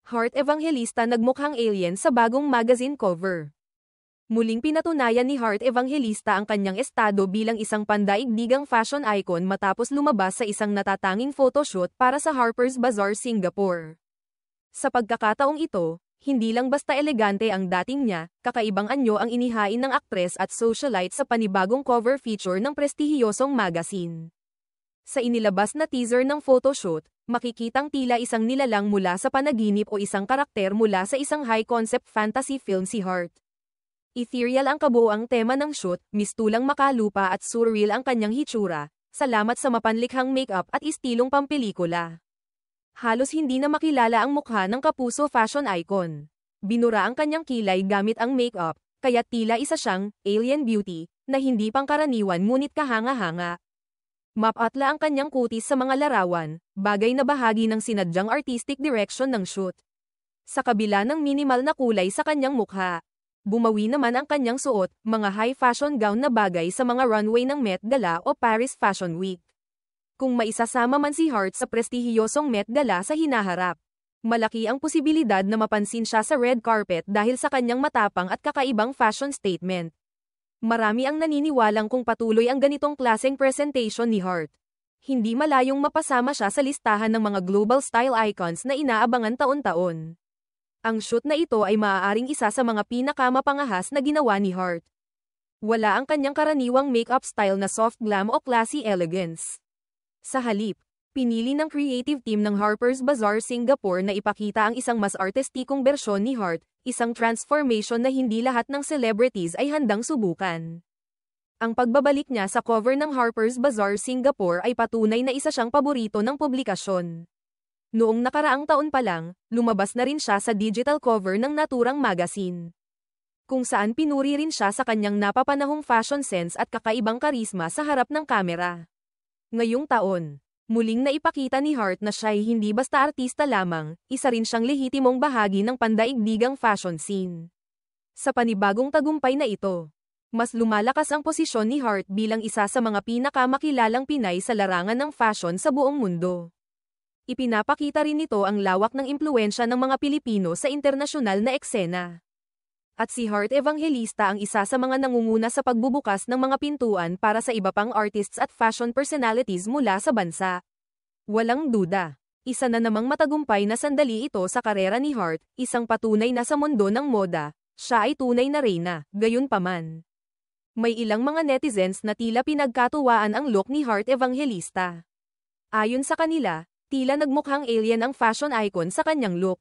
Heart Evangelista nagmukhang alien sa bagong magazine cover. Muling pinatunayan ni Heart Evangelista ang kanyang estado bilang isang pandaigdigang fashion icon matapos lumabas sa isang natatanging photoshoot para sa Harper's Bazaar Singapore. Sa pagkakataong ito, hindi lang basta elegante ang dating niya, kakaibang anyo ang inihain ng aktres at socialite sa panibagong cover feature ng prestihiyosong magazine. Sa inilabas na teaser ng photoshoot, makikitang tila isang nilalang mula sa panaginip o isang karakter mula sa isang high-concept fantasy film si Heart. Ethereal ang kabuuang tema ng shoot, mistulang makalupa at surreal ang kanyang hitsura, salamat sa mapanlikhang makeup at istilong pampelikula. Halos hindi na makilala ang mukha ng kapuso fashion icon. Binura ang kanyang kilay gamit ang makeup, kaya tila isa siyang alien beauty na hindi pangkaraniwan ngunit kahanga-hanga. Mapatla ang kanyang kutis sa mga larawan, bagay na bahagi ng sinadyang artistic direction ng shoot. Sa kabila ng minimal na kulay sa kanyang mukha, bumawi naman ang kanyang suot, mga high fashion gown na bagay sa mga runway ng Met Gala o Paris Fashion Week. Kung maisasama man si Heart sa prestihiyosong Met Gala sa hinaharap, malaki ang posibilidad na mapansin siya sa red carpet dahil sa kanyang matapang at kakaibang fashion statement. Marami ang naniniwalang kung patuloy ang ganitong klaseng presentation ni Heart, hindi malayong mapasama siya sa listahan ng mga global style icons na inaabangan taon-taon. Ang shoot na ito ay maaaring isa sa mga pinakamapangahas na ginawa ni Heart. Wala ang kanyang karaniwang makeup style na soft glam o classy elegance. Sa halip, pinili ng creative team ng Harper's Bazaar Singapore na ipakita ang isang mas artistikong bersyon ni Heart, isang transformation na hindi lahat ng celebrities ay handang subukan. Ang pagbabalik niya sa cover ng Harper's Bazaar Singapore ay patunay na isa siyang paborito ng publikasyon. Noong nakaraang taon pa lang, lumabas na rin siya sa digital cover ng naturang magazine, kung saan pinuri rin siya sa kanyang napapanahong fashion sense at kakaibang karisma sa harap ng kamera. Ngayong taon, muling naipakita ni Heart na siya'y hindi basta artista lamang, isa rin siyang lehitimong bahagi ng pandaigdigang fashion scene. Sa panibagong tagumpay na ito, mas lumalakas ang posisyon ni Heart bilang isa sa mga pinakamakilalang Pinay sa larangan ng fashion sa buong mundo. Ipinapakita rin nito ang lawak ng impluwensya ng mga Pilipino sa internasyonal na eksena. At si Heart Evangelista ang isa sa mga nangunguna sa pagbubukas ng mga pintuan para sa iba pang artists at fashion personalities mula sa bansa. Walang duda, isa na namang matagumpay na sandali ito sa karera ni Heart, isang patunay na sa mundo ng moda, siya ay tunay na reyna, gayunpaman. May ilang mga netizens na tila pinagkatuwaan ang look ni Heart Evangelista. Ayon sa kanila, tila nagmukhang alien ang fashion icon sa kanyang look.